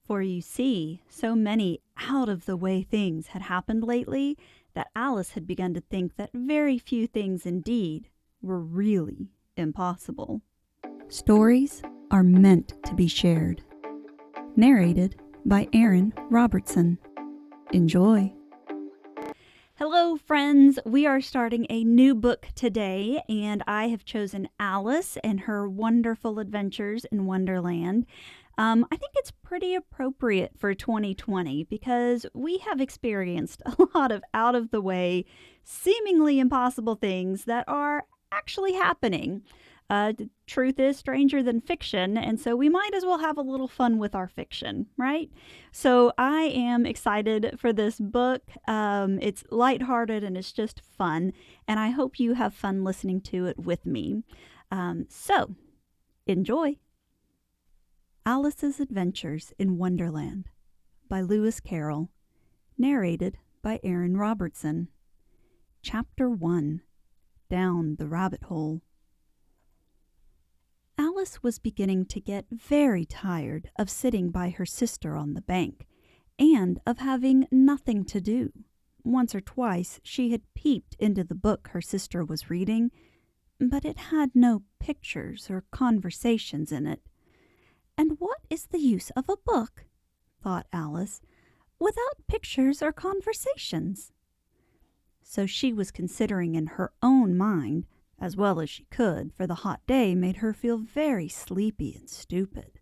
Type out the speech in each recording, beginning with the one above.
For you see, so many out-of-the-way things had happened lately that Alice had begun to think that very few things indeed were really impossible. Stories are meant to be shared. Narrated by Erin Robertson. Enjoy. Hello, friends. We are starting a new book today, and I have chosen Alice and her wonderful adventures in Wonderland. I think it's pretty appropriate for 2020 because we have experienced a lot of out-of-the-way, seemingly impossible things that are actually happening. The truth is stranger than fiction, and so we might as well have a little fun with our fiction, right? So I am excited for this book. It's lighthearted and it's just fun, and I hope you have fun listening to it with me. So, enjoy! Alice's Adventures in Wonderland by Lewis Carroll. Narrated by Erin Robertson. Chapter 1. Down the Rabbit Hole. Alice was beginning to get very tired of sitting by her sister on the bank, and of having nothing to do. Once or twice she had peeped into the book her sister was reading, but it had no pictures or conversations in it. "And what is the use of a book," thought Alice, "without pictures or conversations?" So she was considering in her own mind, as well as she could, for the hot day made her feel very sleepy and stupid,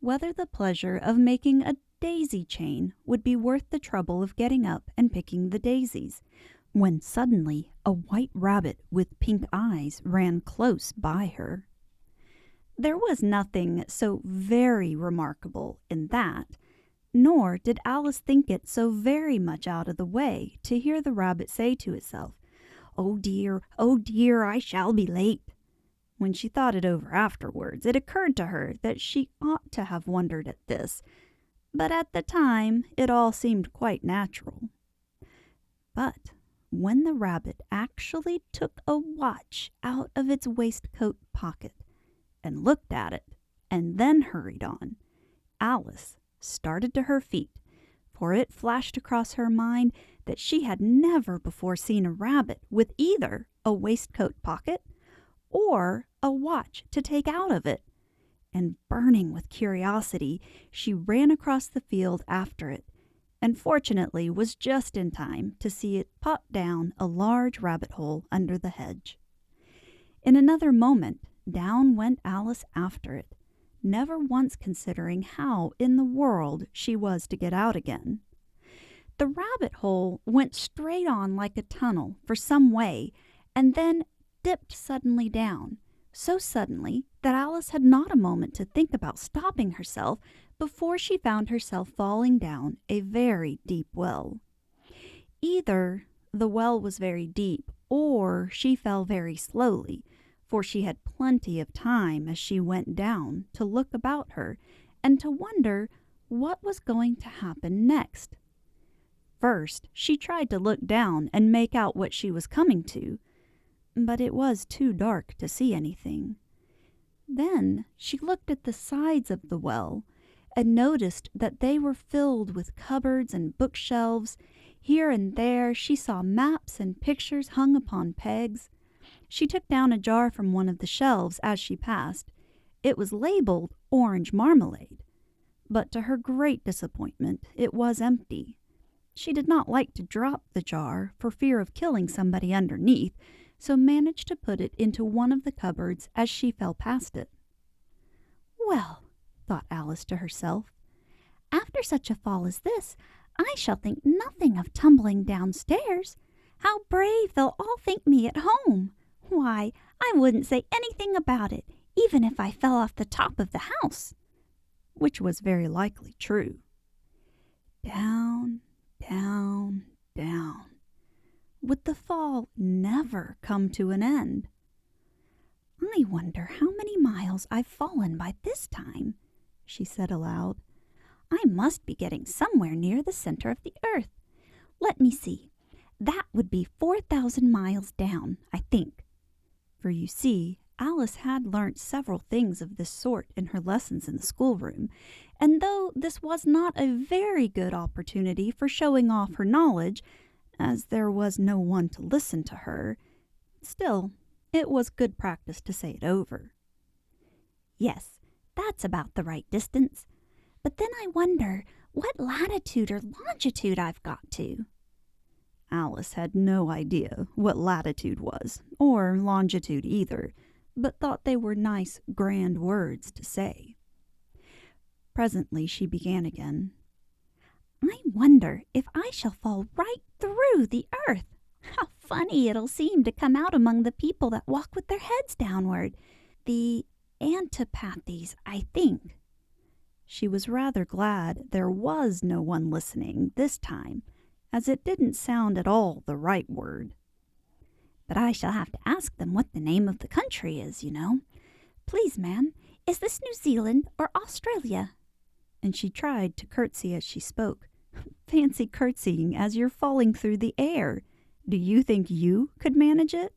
whether the pleasure of making a daisy chain would be worth the trouble of getting up and picking the daisies, when suddenly a white rabbit with pink eyes ran close by her. There was nothing so very remarkable in that, nor did Alice think it so very much out of the way to hear the rabbit say to itself, oh dear, I shall be late." When she thought it over afterwards, it occurred to her that she ought to have wondered at this, but at the time it all seemed quite natural. But when the rabbit actually took a watch out of its waistcoat pocket, and looked at it, and then hurried on, Alice started to her feet, for it flashed across her mind that she had never before seen a rabbit with either a waistcoat pocket or a watch to take out of it, and burning with curiosity, she ran across the field after it, and fortunately was just in time to see it pop down a large rabbit hole under the hedge. In another moment, down went Alice after it, never once considering how in the world she was to get out again. The rabbit hole went straight on like a tunnel for some way, and then dipped suddenly down, so suddenly that Alice had not a moment to think about stopping herself before she found herself falling down a very deep well. Either the well was very deep, or she fell very slowly, for she had plenty of time as she went down to look about her and to wonder what was going to happen next. First, she tried to look down and make out what she was coming to, but it was too dark to see anything. Then she looked at the sides of the well and noticed that they were filled with cupboards and bookshelves. Here and there she saw maps and pictures hung upon pegs. She took down a jar from one of the shelves as she passed. It was labeled orange marmalade, but to her great disappointment it was empty. She did not like to drop the jar for fear of killing somebody underneath, so managed to put it into one of the cupboards as she fell past it. "Well," thought Alice to herself, "after such a fall as this, I shall think nothing of tumbling downstairs. How brave they'll all think me at home! Why, I wouldn't say anything about it, even if I fell off the top of the house." Which was very likely true. Down, down, down. Would the fall never come to an end? "I wonder how many miles I've fallen by this time," she said aloud. "I must be getting somewhere near the center of the earth. Let me see. That would be 4,000 miles down, I think." For you see, Alice had learnt several things of this sort in her lessons in the schoolroom, and though this was not a very good opportunity for showing off her knowledge, as there was no one to listen to her, still, it was good practice to say it over. Yes, that's about the right distance. But then I wonder what latitude or longitude I've got to. Alice had no idea what latitude was, or longitude either, but thought they were nice, grand words to say. Presently she began again. I wonder if I shall fall right through the earth. How funny it'll seem to come out among the people that walk with their heads downward. The antipathies, I think. She was rather glad there was no one listening this time, as it didn't sound at all the right word. But I shall have to ask them what the name of the country is, you know. Please, ma'am, is this New Zealand or Australia? And she tried to curtsy as she spoke. Fancy curtsying as you're falling through the air. Do you think you could manage it?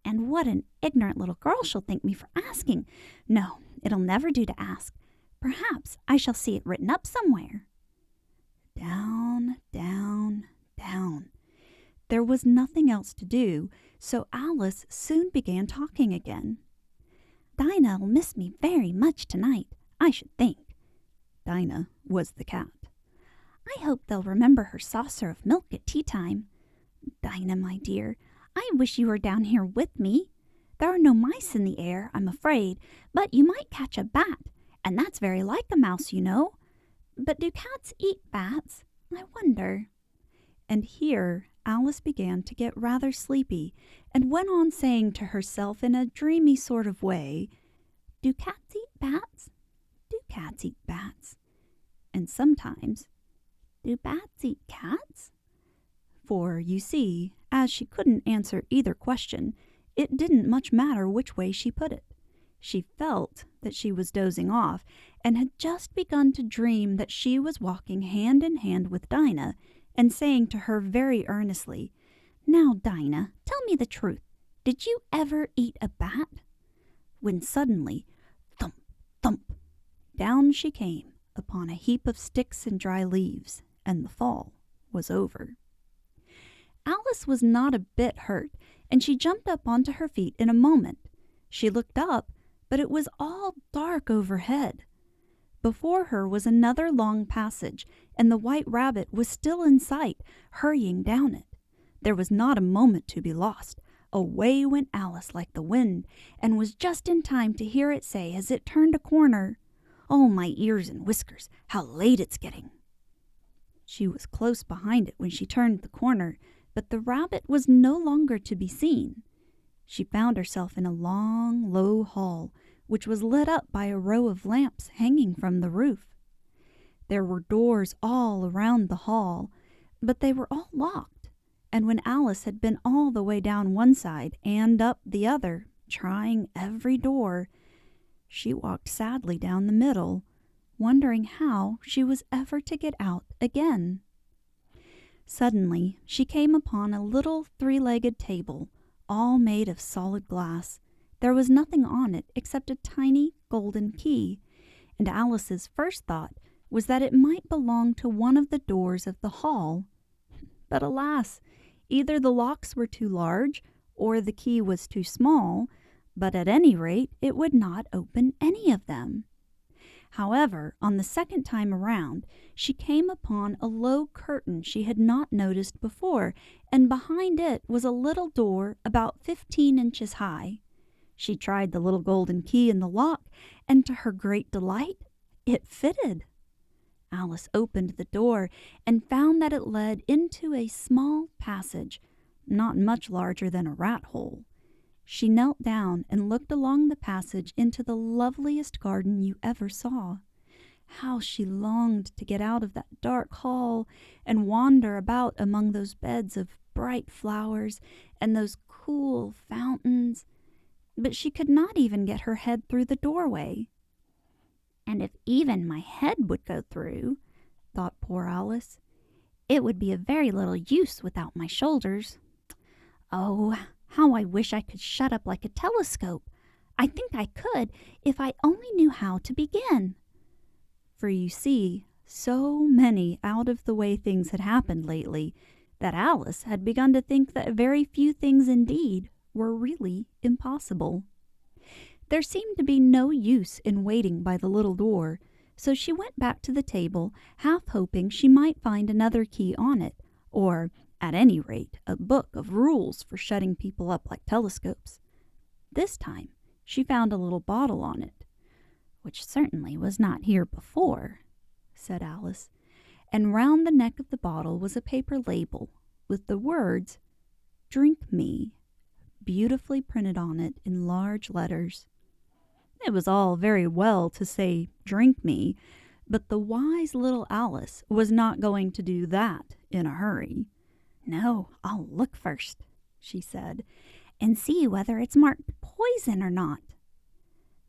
And what an ignorant little girl she'll think me for asking. No, it'll never do to ask. Perhaps I shall see it written up somewhere. Down, down, down. There was nothing else to do, so Alice soon began talking again. Dinah'll miss me very much tonight, I should think. Dinah was the cat. I hope they'll remember her saucer of milk at tea time. Dinah, my dear, I wish you were down here with me. There are no mice in the air, I'm afraid, but you might catch a bat, and that's very like a mouse, you know. But do cats eat bats? I wonder. And here Alice began to get rather sleepy, and went on saying to herself in a dreamy sort of way, Do cats eat bats? Do cats eat bats? And sometimes, Do bats eat cats? For, you see, as she couldn't answer either question, it didn't much matter which way she put it. She felt that she was dozing off, and had just begun to dream that she was walking hand in hand with Dinah, and saying to her very earnestly, Now, Dinah, tell me the truth. Did you ever eat a bat? When suddenly, thump, thump, down she came upon a heap of sticks and dry leaves, and the fall was over. Alice was not a bit hurt, and she jumped up onto her feet in a moment. She looked up, but it was all dark overhead. Before her was another long passage, and the white rabbit was still in sight, hurrying down it. There was not a moment to be lost. Away went Alice like the wind, and was just in time to hear it say as it turned a corner, "Oh, my ears and whiskers, how late it's getting!" She was close behind it when she turned the corner, but the rabbit was no longer to be seen. She found herself in a long, low hall, which was lit up by a row of lamps hanging from the roof. There were doors all around the hall, but they were all locked, and when Alice had been all the way down one side and up the other, trying every door, she walked sadly down the middle, wondering how she was ever to get out again. Suddenly she came upon a little three-legged table, all made of solid glass. There was nothing on it except a tiny golden key, and Alice's first thought was that it might belong to one of the doors of the hall. But alas, either the locks were too large, or the key was too small, but at any rate it would not open any of them. However, on the second time around, she came upon a low curtain she had not noticed before, and behind it was a little door about 15 inches high. She tried the little golden key in the lock, and to her great delight, it fitted. Alice opened the door and found that it led into a small passage, not much larger than a rat hole. She knelt down and looked along the passage into the loveliest garden you ever saw. How she longed to get out of that dark hall and wander about among those beds of bright flowers and those cool fountains. But she could not even get her head through the doorway. And if even my head would go through, thought poor Alice, it would be of very little use without my shoulders. Oh, how I wish I could shut up like a telescope. I think I could if I only knew how to begin. For you see, so many out-of-the-way things had happened lately that Alice had begun to think that very few things indeed were really impossible. There seemed to be no use in waiting by the little door, so she went back to the table, half hoping she might find another key on it, or, at any rate, a book of rules for shutting people up like telescopes. This time, she found a little bottle on it. "Which certainly was not here before," said Alice, and round the neck of the bottle was a paper label with the words, "Drink me," beautifully printed on it in large letters. It was all very well to say, "Drink me," but the wise little Alice was not going to do that in a hurry. "No, I'll look first," she said, "and see whether it's marked poison or not."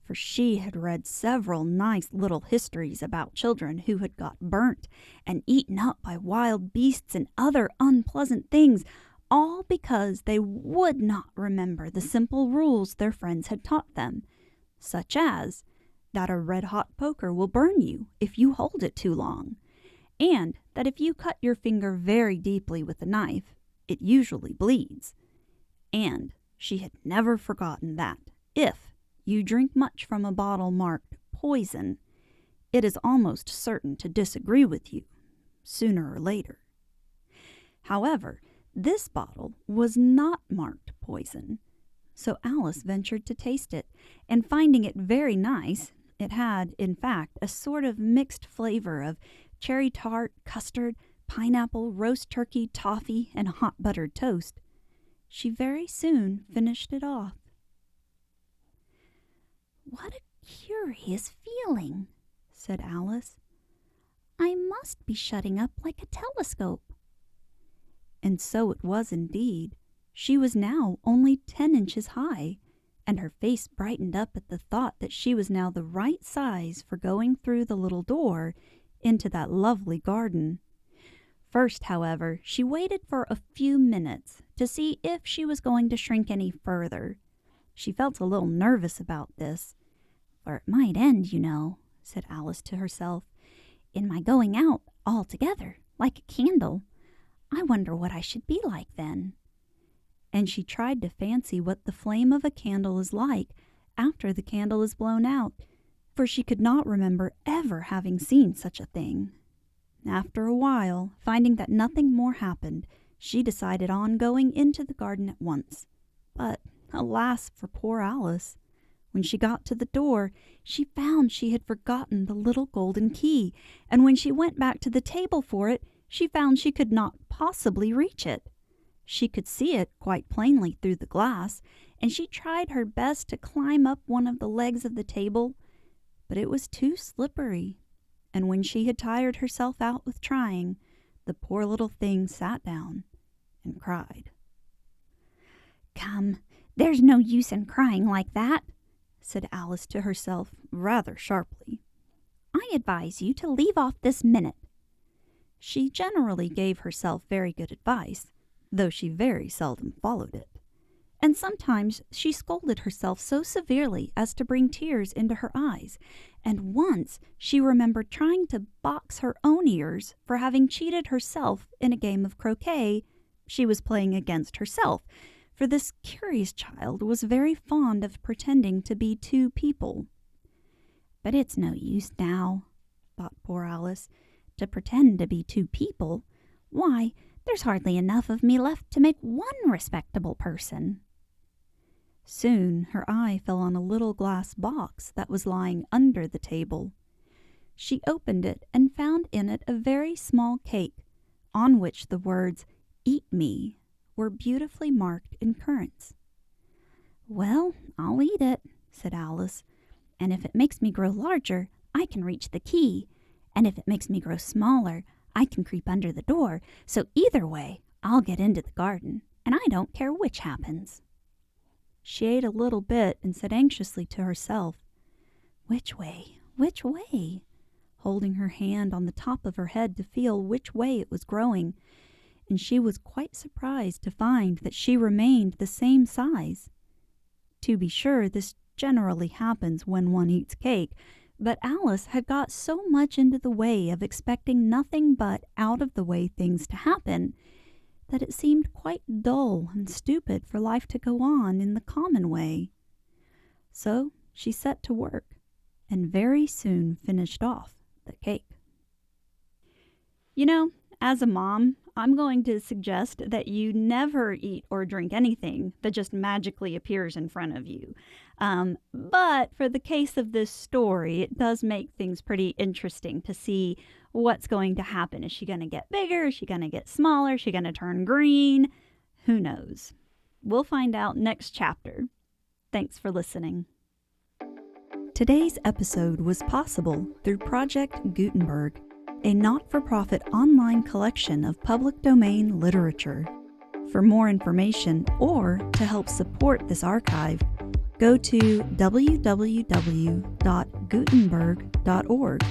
For she had read several nice little histories about children who had got burnt and eaten up by wild beasts and other unpleasant things, all because they would not remember the simple rules their friends had taught them, such as that a red-hot poker will burn you if you hold it too long, and that if you cut your finger very deeply with a knife, it usually bleeds. And she had never forgotten that if you drink much from a bottle marked poison, it is almost certain to disagree with you, sooner or later. However, this bottle was not marked poison, so Alice ventured to taste it, and finding it very nice, it had, in fact, a sort of mixed flavor of cherry tart, custard, pineapple, roast turkey, toffee, and hot buttered toast. She very soon finished it off. "What a curious feeling," said Alice. "I must be shutting up like a telescope." And so it was indeed. She was now only 10 inches high, and her face brightened up at the thought that she was now the right size for going through the little door into that lovely garden. First, however, she waited for a few minutes to see if she was going to shrink any further. She felt a little nervous about this. "For it might end, you know," said Alice to herself, "in my going out altogether, like a candle. I wonder what I should be like then." And she tried to fancy what the flame of a candle is like after the candle is blown out, for she could not remember ever having seen such a thing. After a while, finding that nothing more happened, she decided on going into the garden at once. But, alas for poor Alice! When she got to the door, she found she had forgotten the little golden key, and when she went back to the table for it, she found she could not possibly reach it. She could see it quite plainly through the glass, and she tried her best to climb up one of the legs of the table, but it was too slippery, and when she had tired herself out with trying, the poor little thing sat down and cried. "Come, there's no use in crying like that," said Alice to herself rather sharply. "I advise you to leave off this minute." She generally gave herself very good advice, though she very seldom followed it. And sometimes she scolded herself so severely as to bring tears into her eyes, and once she remembered trying to box her own ears for having cheated herself in a game of croquet she was playing against herself, for this curious child was very fond of pretending to be two people. "But it's no use now," thought poor Alice, "to pretend to be two people. Why, there's hardly enough of me left to make one respectable person." Soon her eye fell on a little glass box that was lying under the table. She opened it and found in it a very small cake, on which the words, "Eat me," were beautifully marked in currants. "Well, I'll eat it," said Alice, "and if it makes me grow larger, I can reach the key, and if it makes me grow smaller, I can creep under the door, so either way, I'll get into the garden, and I don't care which happens." She ate a little bit and said anxiously to herself, "Which way? Which way?" holding her hand on the top of her head to feel which way it was growing, and she was quite surprised to find that she remained the same size. To be sure, this generally happens when one eats cake, but Alice had got so much into the way of expecting nothing but out-of-the-way things to happen that it seemed quite dull and stupid for life to go on in the common way. So she set to work, and very soon finished off the cake. You know, as a mom, I'm going to suggest that you never eat or drink anything that just magically appears in front of you. But for the case of this story, it does make things pretty interesting to see what's going to happen. Is she going to get bigger? Is she going to get smaller? Is she going to turn green? Who knows? We'll find out next chapter. Thanks for listening. Today's episode was possible through Project Gutenberg, a not-for-profit online collection of public domain literature. For more information or to help support this archive, go to www.gutenberg.org.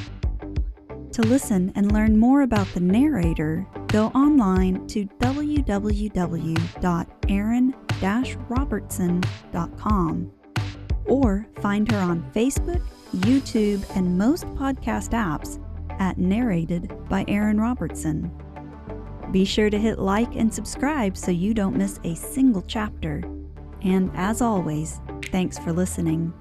To listen and learn more about the narrator, go online to www.erin-robertson.com or find her on Facebook, YouTube, and most podcast apps at Narrated by Erin Robertson. Be sure to hit like and subscribe so you don't miss a single chapter. And as always, thanks for listening.